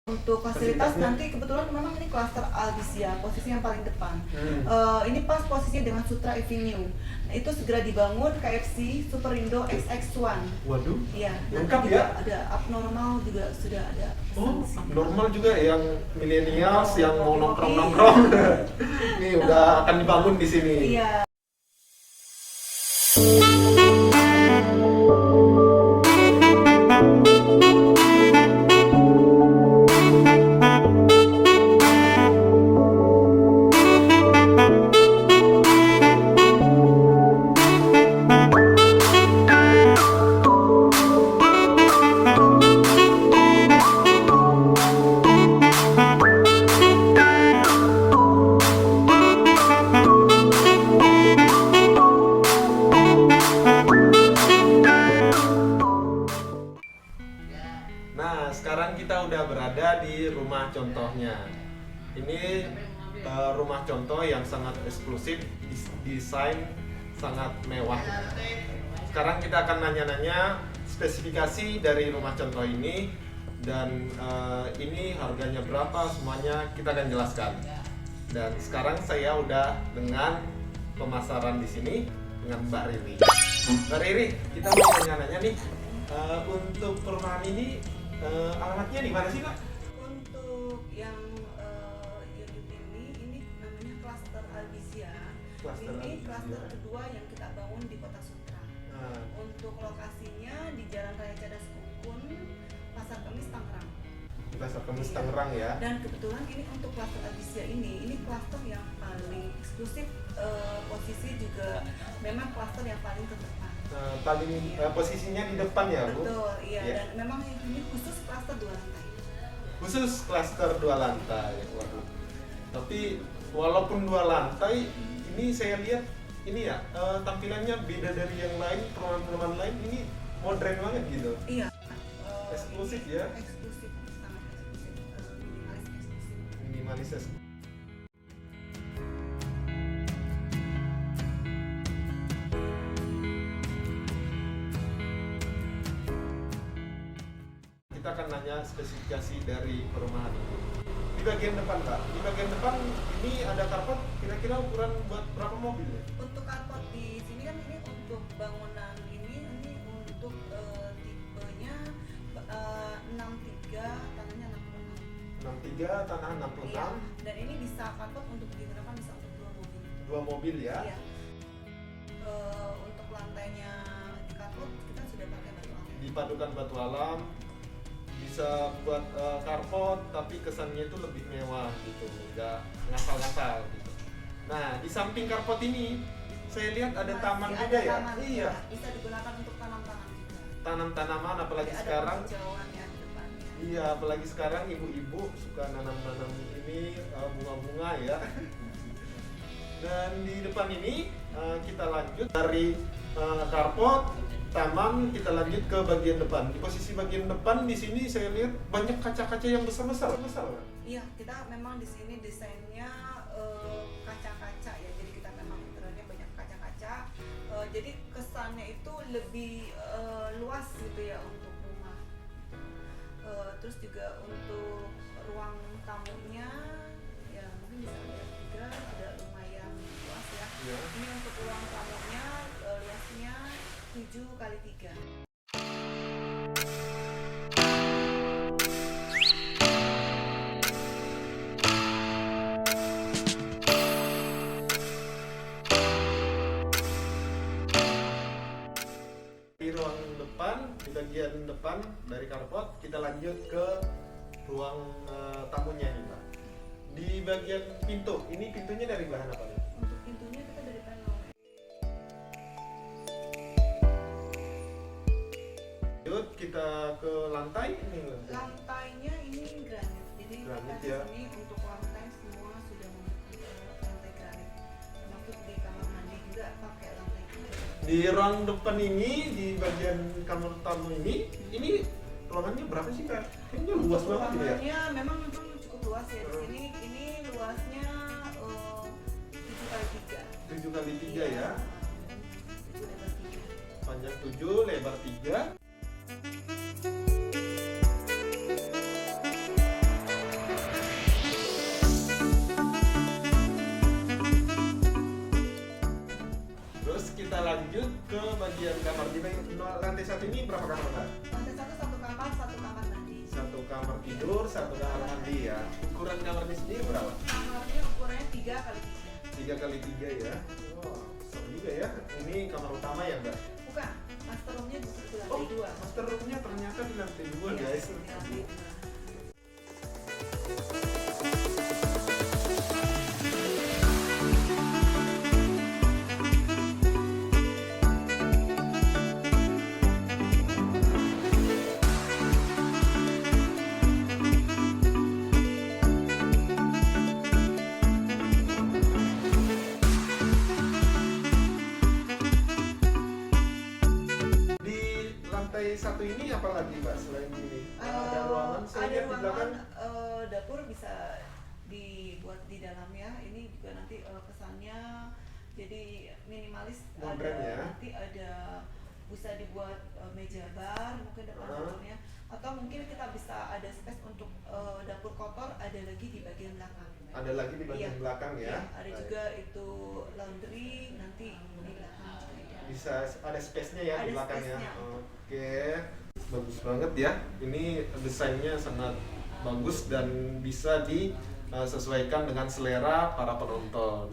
Untuk fasilitas nanti kebetulan memang ini klaster Albizia, posisi yang paling depan. Ini pas posisinya dengan Sutra Avenue. Nah, itu segera dibangun KFC Superindo XX1. Waduh. Iya, Lengkap nanti juga ya? ada abnormal juga sudah ada. Oh, normal juga yang milenials yang mau nongkrong-nongkrong. Ini udah akan dibangun di sini. Iya. Nah, sekarang kita udah berada di rumah contohnya. Ini rumah contoh yang sangat eksklusif, desain sangat mewah. Sekarang kita akan nanya-nanya spesifikasi dari rumah contoh ini dan ini harganya berapa, semuanya kita akan jelaskan. Dan sekarang saya udah dengan pemasaran di sini dengan Mbak Riri. Mbak Riri, kita mau nanya-nanya nih untuk perumahan ini. Alamatnya di mana sih, Kak? Untuk yang unit ini namanya klaster Albizia. Klaster Ini Albizia. klaster kedua yang kita bangun di Kota Sutra. Untuk lokasinya di Jalan Raya Cadas Kukun, Pasar Kemis, Tangerang. Di Pasar Kemis Tangerang ya. Dan kebetulan ini untuk klaster Albizia ini klaster yang paling eksklusif, posisi juga memang klaster yang paling terdepan. Posisinya di depan ya, Bu? Betul, iya. Ya. Dan memang ini khusus klaster 2 lantai. Khusus klaster 2 lantai. Waduh. Tapi walaupun 2 lantai, ini saya lihat ini ya tampilannya beda dari yang lain, perumahan-perumahan lain ini modern banget gitu. Iya. Eksklusif ya? Eksklusif, sangat eksklusif, minimalis eksklusif. Minimalis eksklusif. Kita akan nanya spesifikasi dari perumahan ini. Di bagian depan, Pak. Di bagian depan ini ada karpet. Kira-kira ukuran buat berapa mobil ya? Untuk carport di sini kan ini untuk bangunan ini untuk tipenya 63 tanahnya 66. 63 tanah 66. Iya. Dan ini bisa carport untuk digunakan bisa untuk 2 mobil. 2 mobil ya. Iya. Untuk lantainya di carport kita sudah pakai batu alam. Dipadukan batu alam. Bisa buat carport tapi kesannya itu lebih mewah gitu, nggak ngasal-ngasal gitu. Nah, di samping carport ini saya lihat ada taman Masih juga ada ya. taman, Iya. Bisa digunakan untuk tanam-tanam juga. Tanam-tanaman apalagi Jadi ada sekarang. penghijauan ya di depannya. Iya, apalagi sekarang ibu-ibu suka nanam-nanam ini bunga-bunga ya. Dan di depan ini kita lanjut dari carport, taman, kita lanjut ke bagian depan. Di posisi bagian depan di sini saya lihat banyak kaca-kaca yang besar-besar. Iya, kita memang di sini desainnya kaca-kaca ya. Jadi kita memang interiornya banyak kaca-kaca. Jadi kesannya itu lebih luas gitu ya untuk rumah. Terus juga untuk ruang tamunya ya mungkin bisa lihat juga ada lumayan luas ya. Ya. Ini untuk ruang tamunya luasnya 7x3. Di ruang depan, di bagian depan dari carport kita lanjut ke ruang tamunya nih, Pak. Di bagian pintu, ini pintunya dari bahan apa nih? Untuk pintunya kita dari panel. Lanjut kita ke lantai ini. Lantainya ini granit. Jadi Granit kita ya. di sini untuk lantai semua sudah menggunakan lantai granit. Termasuk di kamar mandi juga pakai lantai granit. Di ruang depan ini, di bagian kamar tamu ini ruangannya berapa sih, Kak? Kayaknya luas banget gitu ya. Ruangannya memang cukup luas ya. Di sini ini luasnya 7x3. 7x3 ya. 7 lebar 3. Panjang 7, lebar 3. bagian kamar di lantai 1 ini berapa kamar Mbak? Lantai satu kamar mandi. Satu kamar tidur, satu kamar mandi ya. Ukuran kamar di sini berapa? Kamarnya ukurannya 3 kali 3 kali 3 ya. Wah, besar juga ya. Ini kamar utama ya Mbak? 3. Bukan, master roomnya di lantai Oh, 2. master roomnya ternyata di lantai 2 Iya, guys. di lantai 2. Di lantai 1 ini apa lagi Mbak selain ini? Ada ruangan, saya Ada lihat di belakang. dapur bisa dibuat di dalamnya. Ini juga nanti kesannya jadi minimalis. Modern ya. Nanti ada bisa dibuat meja bar mungkin depan dapurnya, atau mungkin kita bisa ada space untuk dapur kotor ada lagi di bagian belakang. Ada lagi di bagian Iya. belakang ya. Iya, ada Baik. juga itu laundry nanti di belakang juga ada. Bisa ada space-nya ya di Ada belakangnya. space-nya. Oke. Bagus banget ya. Ini desainnya sangat bagus dan bisa disesuaikan dengan selera para penonton.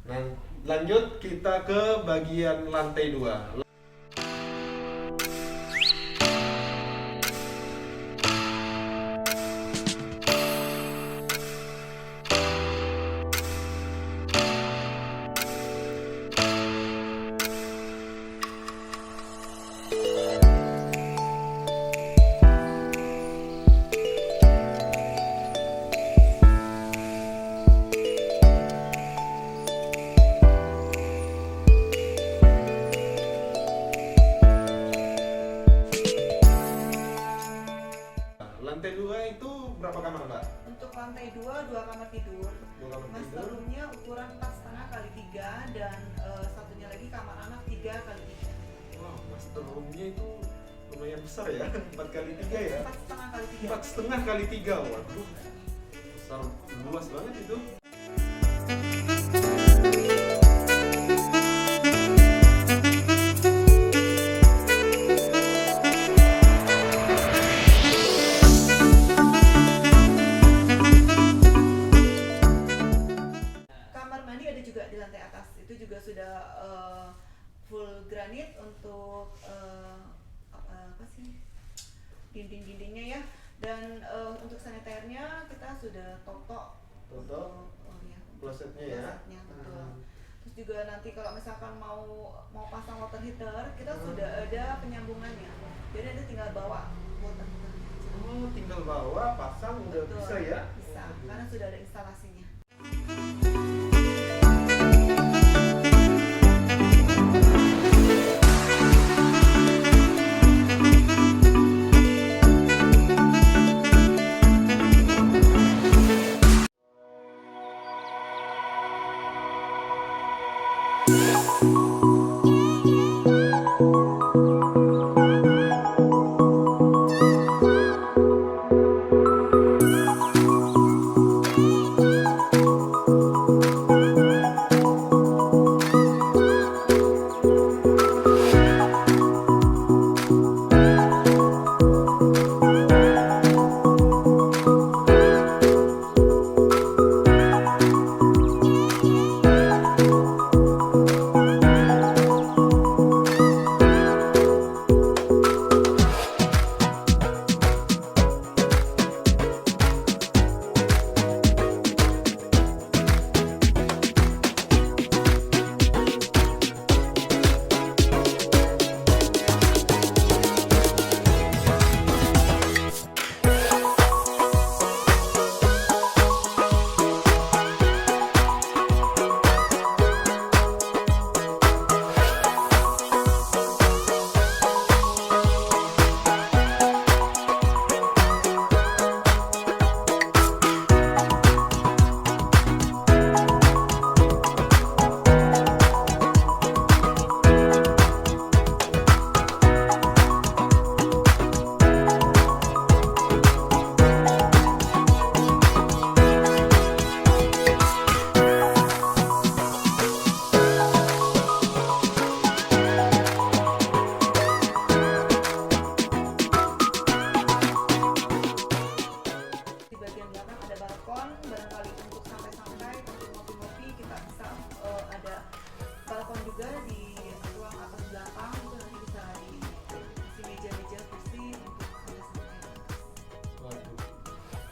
Nah, lanjut kita ke bagian lantai 2. Lantai 2 itu berapa kamar, Mbak? Untuk lantai 2 kamar tidur. 2 kamar Master tidur. roomnya ukuran 4,5 kali 3 dan satunya lagi kamar anak 3 kali 3. Wow, master roomnya itu lumayan besar ya. 4 kali 3 ya. 4,5 kali 3. 4,5 kali 3. Waduh. Besar, luas banget itu. Kamar mandi ada juga di lantai atas. Itu juga sudah full granit untuk apa sih? Dinding-dindingnya ya. Dan untuk saniternya kita sudah toto. Toto? Oh ya. Klosetnya ya. Klosetnya, betul. Terus juga nanti kalau misalkan mau pasang water heater, kita Hmm. sudah ada penyambungannya. Jadi nanti tinggal bawa water heater. Oh, tinggal bawa, pasang udah Betul, bisa ya? Bisa, Waduh. karena sudah ada instalasinya.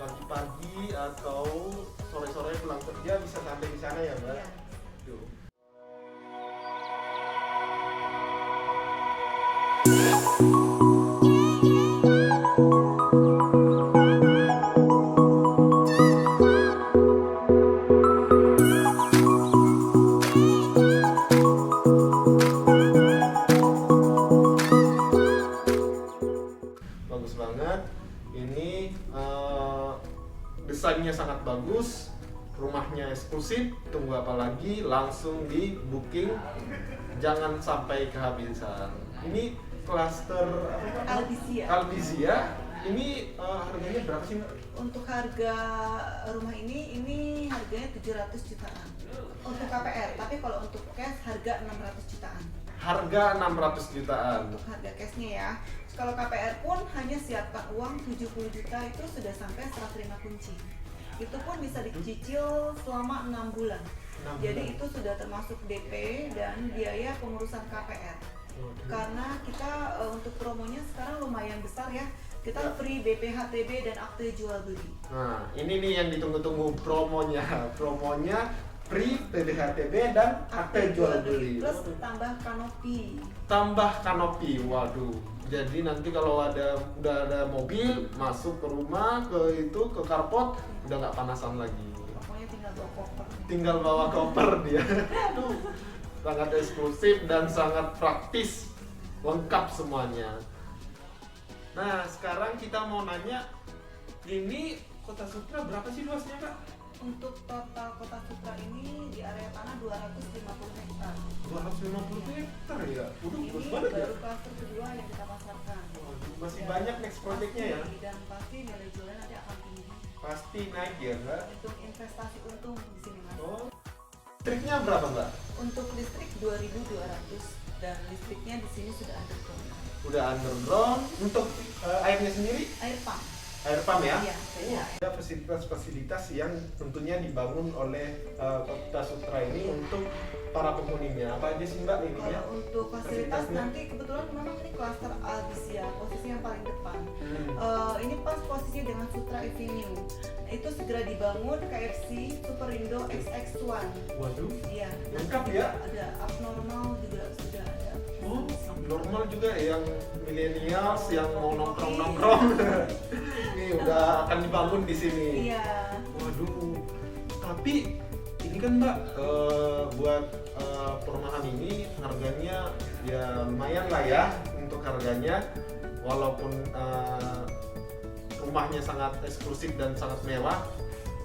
pagi-pagi atau sore-sore pulang kerja bisa sampai di sana ya Mbak? Iya. Tuh. Bagus banget. Ini desainnya sangat bagus, rumahnya eksklusif. Tunggu apa lagi? Langsung di booking, jangan sampai kehabisan. Ini klaster apa Pak? Albizia. Albizia. Ini harganya berapa sih Mbak? Untuk harga rumah ini harganya 700 jutaan untuk KPR, tapi kalau untuk cash harga 600 jutaan. Harga 600 jutaan. Untuk harga cashnya ya. Kalau KPR pun hanya siapkan uang 70 juta itu sudah sampai serah terima kunci. Itu pun bisa dicicil selama 6 bulan. 6 Jadi bulan. itu sudah termasuk DP dan biaya pengurusan KPR. Karena kita untuk promonya sekarang lumayan besar ya. Kita Ya. free BPHTB dan akte jual beli. Nah, ini nih yang ditunggu-tunggu promonya. Promonya free PBHTB dan akte jual beli. Plus tambah kanopi. Tambah kanopi. Waduh. Jadi nanti kalau udah ada mobil masuk ke rumah ke carport udah nggak panasan lagi. Pokoknya tinggal bawa koper. Tinggal bawa koper dia. Aduh, sangat eksklusif dan sangat praktis, lengkap semuanya. Nah, sekarang kita mau nanya, ini Kota Sutra berapa sih luasnya Kak? Untuk total Kota Sutra ini di area tanah 250 hektar. 250 hektar ya? Udah Ini bagus banget ya? baru klaster kedua yang kita pasarkan. Waduh, masih Dan banyak next projectnya ya? pasti- Dan pasti nilai jualnya nanti akan tinggi. Pasti naik ya Mbak? Untuk investasi untung di sini mas. Oh, listriknya berapa Mbak? Untuk listrik 2.200 dan listriknya di sini sudah underground. Udah underground. Untuk airnya sendiri? Air pump. Air pump ya? Iya, Wah, ada fasilitas-fasilitas yang tentunya dibangun oleh Kota Sutra ini untuk para penghuninya. Apa aja sih Mbak ini ya? Kalau untuk fasilitas Fasilitasnya. nanti kebetulan memang ini klaster Albizia, posisi yang paling depan. Ini pas posisinya dengan Sutra Avenue. Itu segera dibangun KFC Superindo XX1. Waduh, Iya. lengkap ya? Ada abnormal juga sudah ada. Oh, normal juga yang milenials yang mau nongkrong-nongkrong. Ini udah akan dibangun di sini. Iya. Waduh, tapi ini kan Mbak buat perumahan ini harganya ya lumayan lah ya untuk harganya, walaupun rumahnya sangat eksklusif dan sangat mewah.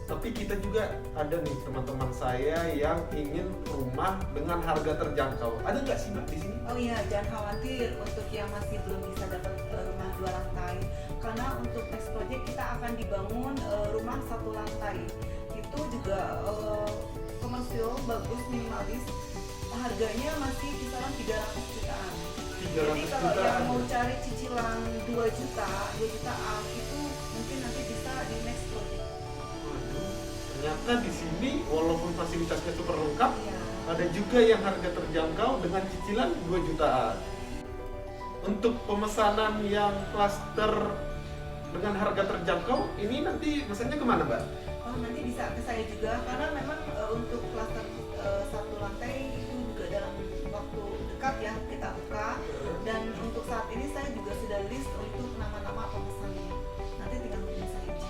Tapi kita juga ada nih teman-teman saya yang ingin rumah dengan harga terjangkau. Ada nggak sih Mbak di sini? Oh iya, jangan khawatir untuk yang masih belum bisa dapat rumah 2 lantai. Karena untuk next project kita akan dibangun rumah 1 lantai. Itu juga komersial, bagus, minimalis. Harganya masih kisaran 300 jutaan. 300 Jadi kalau jutaan. yang mau cari cicilan 2 jutaan itu mungkin nanti bisa di next project. Waduh, ternyata di sini walaupun fasilitasnya super lengkap, Iya. ada juga yang harga terjangkau dengan cicilan 2 jutaan. Untuk pemesanan yang klaster dengan harga terjangkau, ini nanti pesannya kemana Mbak? Oh, nanti bisa ke saya juga karena memang untuk klaster 1 lantai itu juga dalam waktu dekat ya kita buka, dan untuk saat ini saya juga sudah list untuk nama-nama pemesannya. Nanti tinggal hubungi saya aja.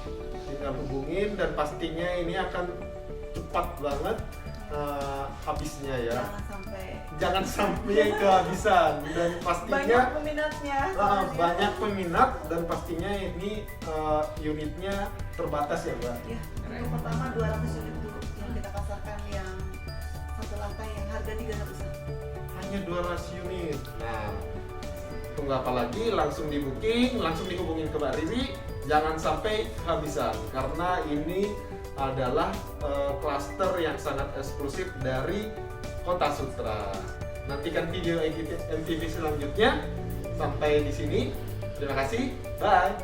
Tinggal hubungin dan pastinya ini akan cepat banget habisnya ya. Jangan sampai kehabisan dan pastinya Banyak peminatnya. banyak peminat dan pastinya ini unitnya terbatas ya Mbak. Ya, untuk pertama 200 unit dulu yang kita pasarkan yang 1 lantai yang harga 300-an. Hanya 200 unit. Nah, tunggu apa lagi? Langsung di booking, langsung dihubungin ke Mbak Riri. Jangan sampai kehabisan karena ini adalah klaster yang sangat eksklusif dari Kota Sutra. Nantikan video MTV selanjutnya. Sampai di sini. Terima kasih. Bye.